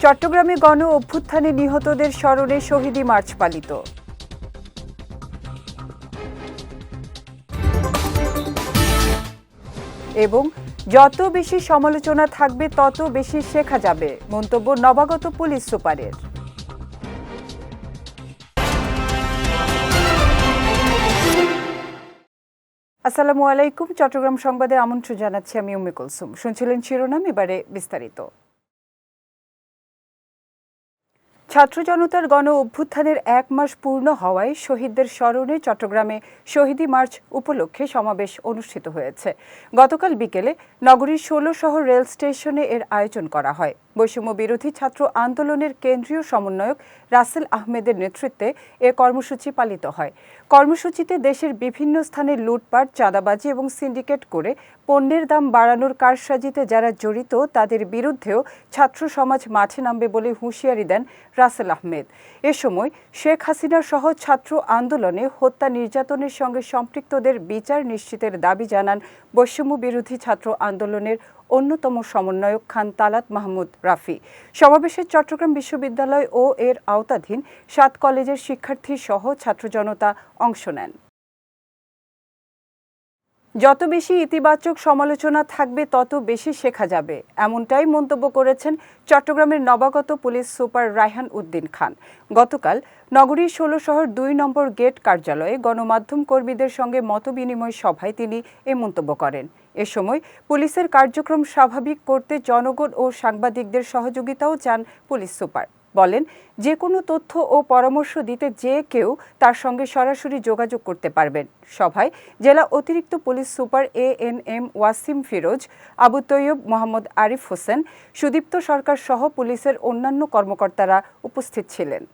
চট্টগ্রামে গণ অভ্যুত্থানে নিহতদের স্মরণে শহীদি মার্চ পালিত। এবং যত বেশি সমালোচনা থাকবে তত বেশি শেখা যাবে, মন্তব্য নবাগত পুলিশ সুপারের। আসসালামু আলাইকুম। চট্টগ্রাম সংবাদে আমন্ত্রণ জানাচ্ছি আমি উম্মে কুলসুম। শুনছিলেন শিরোনাম, এবারে বিস্তারিত। ছাত্র জনতার গণ অভ্যুত্থানের 1 মাস পূর্ণ হওয়ায় শহীদদের স্মরণে চট্টগ্রামে শহীদি মার্চ উপলক্ষে সমাবেশ অনুষ্ঠিত হয়েছে। গতকাল বিকেলে নগরীর 16 শহর রেল স্টেশনে এর আয়োজন করা হয়। বৈষম্য বিরোধী ছাত্র আন্দোলনের কেন্দ্রীয় সমন্বয়ক রাসেল আহমেদের নেতৃত্বে এ কর্মসূচি পালিত হয়। কর্মসূচিতে দেশের বিভিন্ন স্থানে লুটপাট, চাঁদাবাজি এবং সিন্ডিকেট করে পণ্যের দাম বাড়ানোর কারসাজিতে যারা জড়িত তাদের বিরুদ্ধেও ছাত্র সমাজ মাঠে নামবে বলে হুঁশিয়ারি দেন রাসেল আহমেদ। এ সময় শেখ হাসিনা সহ ছাত্র আন্দোলনে হত্যা নির্যাতনের সঙ্গে সম্পৃক্তদের বিচার নিশ্চিতের দাবি জানান বৈষম্য বিরোধী ছাত্র আন্দোলনের অন্যতম সমন্বয়ক খান তালাত মাহমুদ রাফি। সমাবেশে চট্টগ্রাম বিশ্ববিদ্যালয় ও এর আওতাধীন 7 কলেজের শিক্ষার্থী সহ ছাত্র জনতা অংশ নেন। যত বেশি ইতিবাচক সমালোচনা থাকবে তত বেশি শেখা যাবে, এমনটাই মন্তব্য করেছেন চট্টগ্রামের নবাগত পুলিশ সুপার রায়হান উদ্দিন খান। গতকাল নগরীর 16 শহর 2 নম্বর গেট কার্যালয়ে গণমাধ্যম কর্মীদের সঙ্গে মতবিনিময় সভায় তিনি এ মন্তব্য করেন। এ সময় পুলিশের কার্যক্রম স্বাভাবিক করতে জনগণ ও সাংবাদিকদের সহযোগিতাও চান পুলিশ সুপার। বলেন, যে কোনো তথ্য ও পরামর্শ দিতে যে কেউ তার সঙ্গে সরাসরি যোগাযোগ করতে পারবেন। সভায় জেলা অতিরিক্ত police super ANM Wasim Firoz, Abu Taiyab, Mohammad Arif Hossain, Sudipta Sarkar সহ পুলিশের অন্যান্য কর্মকর্তারা উপস্থিত ছিলেন।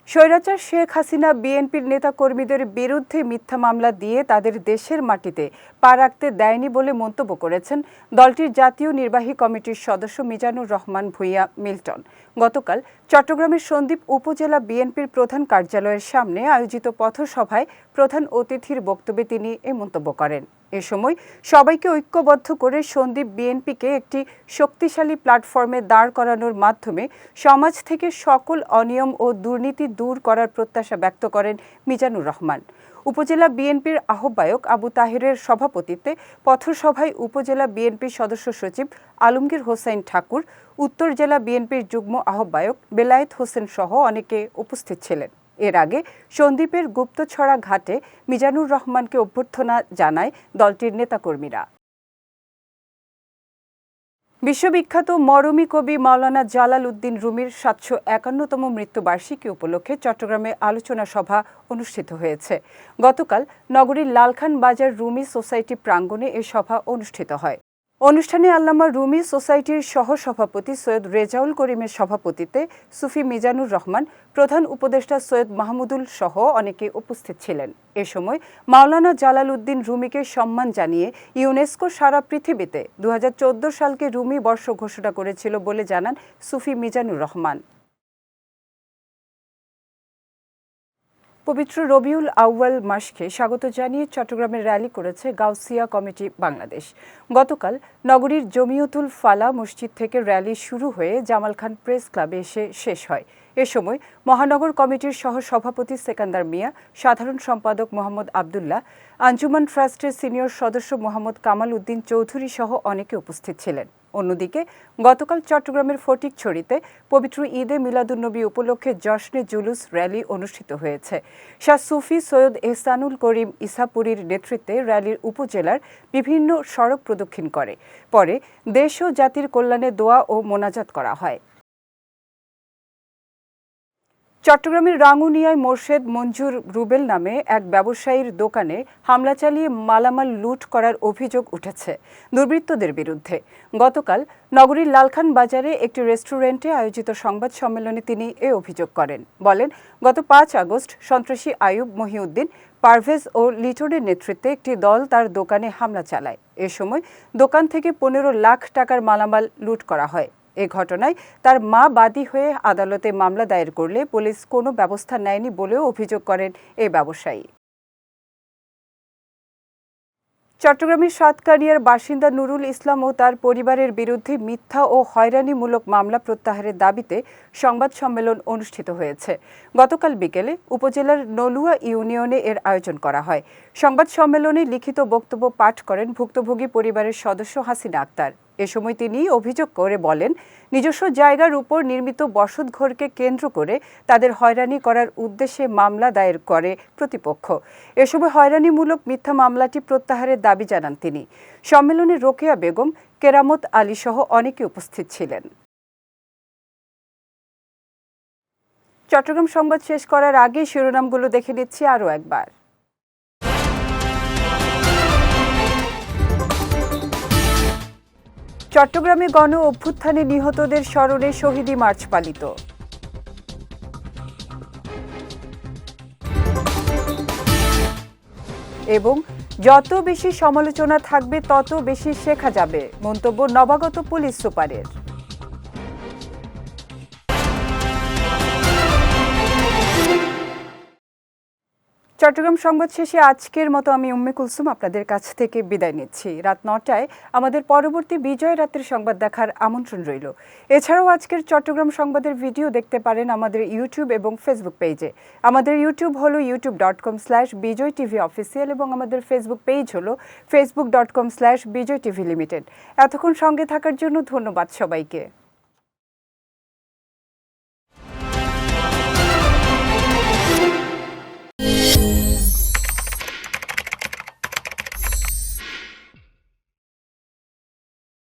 স্বৈরাচার শেখ হাসিনা বিএনপির নেতাকর্মীদের বিরুদ্ধে মিথ্যা মামলা দিয়ে তাদের দেশের মাটিতে পা রাখতে দেয়নি বলে মন্তব্য করেছেন দলটির জাতীয় নির্বাহী কমিটির সদস্য মিজানুর রহমান ভূঁইয়া মিল্টন। গতকাল চট্টগ্রামের সন্দ্বীপ উপজেলা বিএনপির প্রধান কার্যালয়ের সামনে আয়োজিত পথসভায় প্রধান অতিথির বক্তব্যে তিনি এ মন্তব্য করেন। এ সময় সবাইকে ঐক্যবদ্ধ করে সন্দ্বীপ বিএনপিকে একটি শক্তিশালী প্ল্যাটফর্মে দাঁড় করানোর মাধ্যমে সমাজ থেকে সকল অনিয়ম ও দুর্নীতি দূর করার প্রত্যাশা ব্যক্ত করেন মিজানুর রহমান। উপজেলা বিএনপির আহ্বায়ক আবু তাহেরের সভাপতিত্বে পথসভায় উপজেলা বিএনপির সদস্য সচিব আলমগীর হোসেন ঠাকুর, উত্তর জেলা বিএনপির যুগ্ম আহ্বায়ক বেলায়েত হোসেন সহ অনেকে উপস্থিত ছিলেন। এর আগে সন্দ্বীপের গুপ্তছড়া ঘাটে মিজানুর রহমানকে অভ্যর্থনা জানায় দলটির নেতাকর্মীরা। বিশ্ববিখ্যাত মরমী কবি মাওলানা জালাল উদ্দিন রুমির 751তম মৃত্যুবার্ষিকী উপলক্ষে চট্টগ্রামে আলোচনা সভা অনুষ্ঠিত হয়েছে। গতকাল নগরীর লালখান বাজার রুমি সোসাইটি প্রাঙ্গণে এ সভা অনুষ্ঠিত হয়। অনুষ্ঠানে আল্লামা রুমি সোসাইটির সহসভাপতি সৈয়দ রেজাউল করিমের সভাপতিত্বে সুফি মিজানুর রহমান, প্রধান উপদেষ্টা সৈয়দ মাহমুদুল সহ অনেকে উপস্থিত ছিলেন। এ সময় মাওলানা জালাল উদ্দিন রুমিকে সম্মান জানিয়ে ইউনেস্কো সারা পৃথিবীতে 2014 সালকে রুমি বর্ষ ঘোষণা করেছিল বলে জানান সুফি মিজানুর রহমান। পবিত্র রবিউল আউয়াল মাসকে স্বাগত জানিয়ে চট্টগ্রামের র্যালি করেছে গাউসিয়া কমিটি বাংলাদেশ। গতকাল নগরীর জমিয়তুল ফালা মসজিদ থেকে র্যালি শুরু হয়ে জামাল খান প্রেস ক্লাবে এসে শেষ হয়। এ সময় মহানগর কমিটির সহ সভাপতি সেকান্দার মিয়া, সাধারণ সম্পাদক মোহাম্মদ আবদুল্লাহ, আঞ্জুমান ট্রাস্টের সিনিয়র সদস্য মোহাম্মদ কামাল উদ্দিন চৌধুরী সহ অনেকে উপস্থিত ছিলেন। অন্যদিকে গতকাল চট্টগ্রামের ফটিকছড়িতে পবিত্র ঈদে মিলাদুন্নবী উপলক্ষে জশ্নে জুলুস র্যালি অনুষ্ঠিত হয়েছে। শাহ সুফি সৈয়দ এহসানুল করিম ইসাপুরীর নেতৃত্বে র্যালির উপজেলার বিভিন্ন সড়ক প্রদক্ষিণ করে। পরে দেশ ও জাতির কল্যাণে দোয়া ও মোনাজাত করা হয়। চট্টগ্রামের রাঙ্গুনিয়ায় মোর্শেদ মঞ্জুর রুবেল নামে এক ব্যবসায়ীর দোকানে হামলা চালিয়ে মালামাল লুট করার অভিযোগ উঠেছে দুর্বৃত্তদের বিরুদ্ধে। গতকাল নগরীর লালখান বাজারে একটি রেস্টুরেন্টে আয়োজিত সংবাদ সম্মেলনে তিনি এ অভিযোগ করেন। বলেন, গত 5 আগস্ট সন্ত্রাসী আয়ুব মহিউদ্দিন, পারভেজ ও লিটনের নেতৃত্বে একটি দল তার দোকানে হামলা চালায়। এ সময় দোকান থেকে 15 লাখ টাকার মালামাল লুট করা হয়। এ ঘটনায় তার মা বাদী হয়ে আদালতে মামলা দায়ের করলে পুলিশ কোনো ব্যবস্থা নেয়নি বলেও অভিযোগ করেন এই ব্যবসায়ী। চট্টগ্রামের সাতকানিয়ার বাসিন্দা নুরুল ইসলাম ও তার পরিবারের বিরুদ্ধে মিথ্যা ও হয়রানিমূলক মামলা প্রত্যাহারের দাবিতে সংবাদ সম্মেলন অনুষ্ঠিত হয়েছে। গতকাল বিকেলে উপজেলার নলুয়া ইউনিয়নে এর আয়োজন করা হয়। সংবাদ সম্মেলনে লিখিত বক্তব্য পাঠ করেন ভুক্তভোগী পরিবারের সদস্য হাসিনা আক্তার। এ সময় তিনি অভিযোগ করে বলেন, নিজস্ব জায়গার উপর নির্মিত বসতঘরকে কেন্দ্র করে তাদের হয়রানি করার উদ্দেশ্যে মামলা দায়ের করে প্রতিপক্ষ। এ সময় হয়রানিমূলক মিথ্যা মামলাটি প্রত্যাহারের দাবি জানান তিনি। সম্মেলনে রোকেয়া বেগম, কেরামত আলী সহ অনেকে উপস্থিত ছিলেন। চট্টগ্রাম সংবাদ শেষ করার আগে শিরোনামগুলো দেখে নিচ্ছি আরও একবার। চট্টগ্রামে গণ অভ্যুত্থানে নিহতদের স্মরণে শহীদি মার্চ পালিত। এবং যত বেশি সমালোচনা থাকবে তত বেশি শেখা যাবে, মন্তব্য নবাগত পুলিশ সুপারের। চট্টগ্রাম সংবাদ শেষে আজকের মতো আমি উম্মে কুলসুম আপনাদের কাছ থেকে বিদায় নিচ্ছি। রাত ৯টায় আমাদের পরবর্তী বিজয় রাতের সংবাদ দেখার আমন্ত্রণ রইল। এছাড়াও আজকের চট্টগ্রাম সংবাদের ভিডিও দেখতে পারেন আমাদের ইউটিউব এবং ফেসবুক পেজে। আমাদের ইউটিউব হলো youtube.com/বিজয় টিভি অফিসিয়াল এবং আমাদের ফেসবুক পেজ হলো facebook.com/বিজয় টিভি লিমিটেড। এতক্ষণ সঙ্গে থাকার জন্য ধন্যবাদ সবাইকে।